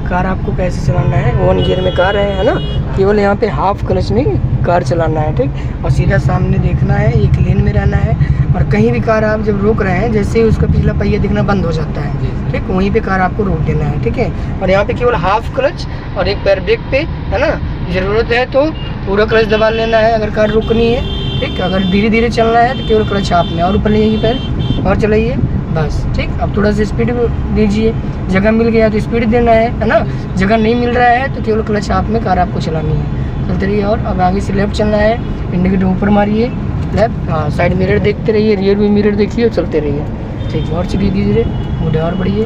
Car आपको कैसे चलाना है। 1 गियर में कार है ना, केवल यहाँ पे हाफ क्लच में कार चलाना है, ठीक। और सीधा सामने देखना है, एक लेन में रहना है। और कहीं भी कार आप जब रोक रहे हैं, जैसे ही उसका पिछला पहिया दिखना बंद हो जाता है, ठीक, वहीं पे कार आपको रोक देना है, ठीक है। और यहाँ पे केवल हाफ क्लच और एक पैर ब्रेक पे, है ना। ज़रूरत है तो पूरा क्लच दबा लेना है अगर कार रुकनी है, ठीक। अगर धीरे धीरे चलना है तो केवल क्लच हाफ में और ऊपर ले पैर और चलाइए बस, ठीक। अब थोड़ा सा स्पीड दीजिए, जगह मिल गया तो स्पीड देना है ना। जगह नहीं मिल रहा है तो केवल क्लच हाफ में कार आपको चलानी है। चलते रहिए। और अब आगे से लेफ्ट चलना है, इंडिकेटर ऊपर मारिए, लेफ्ट, हाँ। साइड मिरर देखते रहिए, रियर भी मिरर देखिए और चलते रहिए, ठीक। और चलिए धीरे धीरे, मुझे और बढ़िए,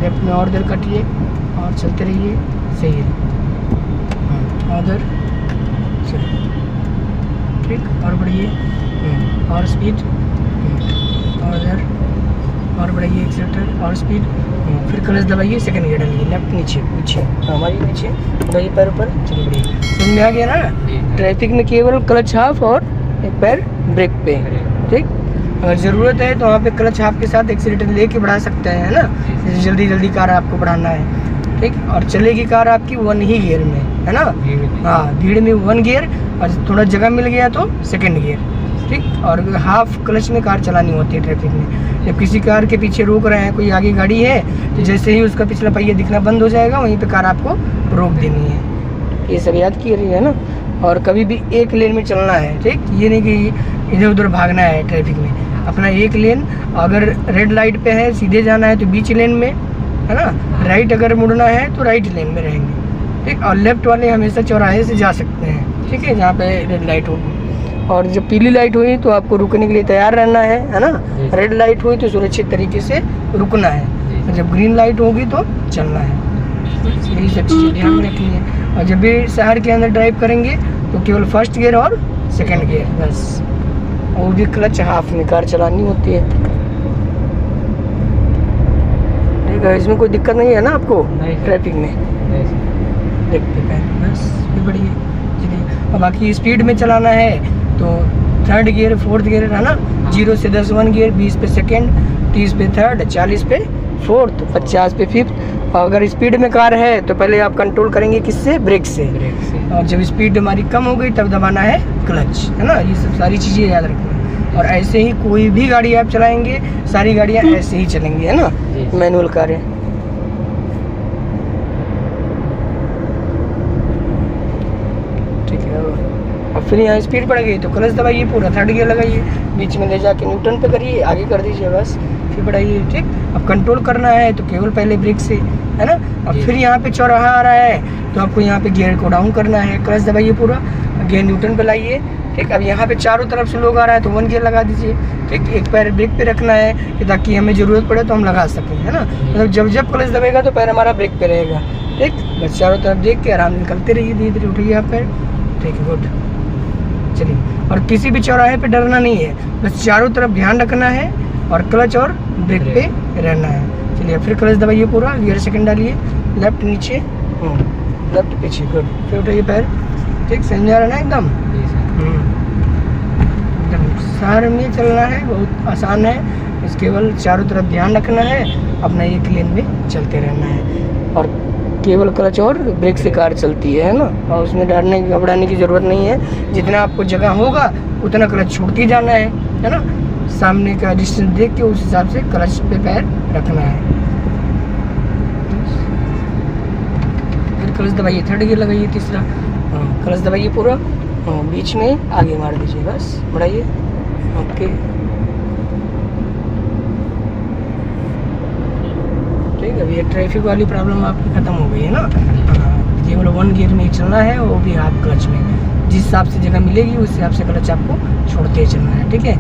लेफ्ट में और देर काटिए और चलते रहिए, सही है, उधर चलिए, ठीक। और बढ़िए, और स्पीड, और इधर और बढ़ाइए एक्सीलेटर और स्पीड, फिर क्लच दबाइए, सेकंड गियर डालिए, लेफ्ट नीचे पीछे, हमारी नीचे बढ़ाइए पैर ऊपर, चलिए बढ़िए। समझ में आ गया ना। ट्रैफिक में केवल क्लच हाफ और एक पैर ब्रेक पे, ठीक। अगर ज़रूरत है तो वहाँ पे क्लच हाफ के साथ एक्सीलेटर लेके बढ़ा सकते हैं, है ना। जैसे जल्दी जल्दी कार आपको बढ़ाना है, ठीक। और चलेगी कार आपकी 1 ही गियर में, है ना। हाँ, भीड़ में 1 गियर और थोड़ा जगह मिल गया तो सेकंड गियर, ठीक। और हाफ क्लच में कार चलानी होती है ट्रैफिक में। जब किसी कार के पीछे रोक रहे हैं, कोई आगे गाड़ी है, तो जैसे ही उसका पिछला पहिया दिखना बंद हो जाएगा, वहीं पे कार आपको रोक देनी है। ये सब याद किए रही है ना। और कभी भी एक लेन में चलना है, ठीक। ये नहीं कि इधर उधर भागना है ट्रैफिक में, अपना एक लेन। अगर रेड लाइट पे है, सीधे जाना है तो बीच लेन में, है ना। राइट अगर मुड़ना है तो राइट लेन में रहेंगे, ठीक। और लेफ्ट वाले हमेशा चौराहे से जा सकते हैं, ठीक है, जहाँ पे रेड लाइट होगी। और जब पीली लाइट हुई तो आपको रुकने के लिए तैयार रहना है ना। रेड लाइट हुई तो सुरक्षित तरीके से रुकना है, और जब ग्रीन लाइट होगी तो चलना है। यही सब चीज़ें ध्यान में रखनी है। और जब भी शहर के अंदर ड्राइव करेंगे तो केवल फर्स्ट गियर और सेकंड गियर बस, और भी क्लच हाफ में कार चलानी होती है, ठीक है। इसमें कोई दिक्कत नहीं है ना आपको ट्रैफिक में, देखते हैं बस, ये बढ़िया। चलिए, और बाकी स्पीड में चलाना है तो 3rd गियर 4th गियर, है ना। 0 से 10 1 गियर, 20 पे सेकंड, 30 पे 3rd, 40 पे 4th, 50 पे 5th। और अगर स्पीड में कार है तो पहले आप कंट्रोल करेंगे किससे, ब्रेक से। और जब स्पीड हमारी कम हो गई तब दबाना है क्लच, है ना। ये सब सारी चीज़ें याद रखना। और ऐसे ही कोई भी गाड़ी आप चलाएंगे, सारी गाड़ियाँ ऐसे ही चलेंगी, है ना, मैनुअल कारें। अब फिर यहाँ स्पीड बढ़ गई तो क्लच दबाइए, पूरा 3rd गियर लगाइए, बीच में ले जाके न्यूट्रल पे करिए, आगे कर दीजिए बस, फिर बढ़ाइए, ठीक। अब कंट्रोल करना है तो केवल पहले ब्रेक से, है ना। अब फिर यहाँ पे चौराहा आ रहा है तो आपको यहाँ पे गियर को डाउन करना है, क्लच दबाइए पूरा, गियर न्यूट्रल पे लाइए, ठीक। अब यहाँ पे चारों तरफ से लोग आ रहा है तो 1 गियर लगा दीजिए, ठीक। एक पैर ब्रेक पे रखना है कि ताकि हमें ज़रूरत पड़े तो हम लगा सकें, है ना। मतलब जब जब क्लच दबेगा तो पैर हमारा ब्रेक पे रहेगा, ठीक। बस चारों तरफ देख के आराम निकलते रहिए, धीरे धीरे उठिए आप पैर, ठीक है, गुड। चलिए, और किसी भी चौराहे पे डरना नहीं है, बस चारों तरफ ध्यान रखना है और क्लच और ब्रेक पे रहना है। चलिए, फिर क्लच दबाइए पूरा, गियर सेकंड डालिए, लेफ्ट नीचे, लेफ्ट पीछे, गुड। फिर उठाइए पैर, ठीक। समझ आ रहा है ना एकदम। एकदम शहर में चलना है, बहुत आसान है। बस केवल चारों तरफ ध्यान रखना है, अपना एक लेन में चलते रहना है। और केवल क्लच और ब्रेक से कार चलती है ना। और उसमें डरने घबराने की ज़रूरत नहीं है, जितना आपको जगह होगा उतना क्लच छोड़ती जाना है ना। सामने का डिस्टेंस देख के उस हिसाब से क्लच पे पैर रखना है। फिर क्लच दबाइए, 3rd गियर लगाइए, तीसरा, क्लच दबाइए पूरा, बीच में आगे मार दीजिए, बस बढ़ाइए, ओके, ठीक है। अभी ये ट्रैफिक वाली प्रॉब्लम आपकी ख़त्म हो गई है ना। केवल 1 गियर में ही चलना है, वो भी हाफ क्लच में। जिस हिसाब से जगह मिलेगी उस हिसाब से क्लच आपको छोड़ते चलना है, ठीक है।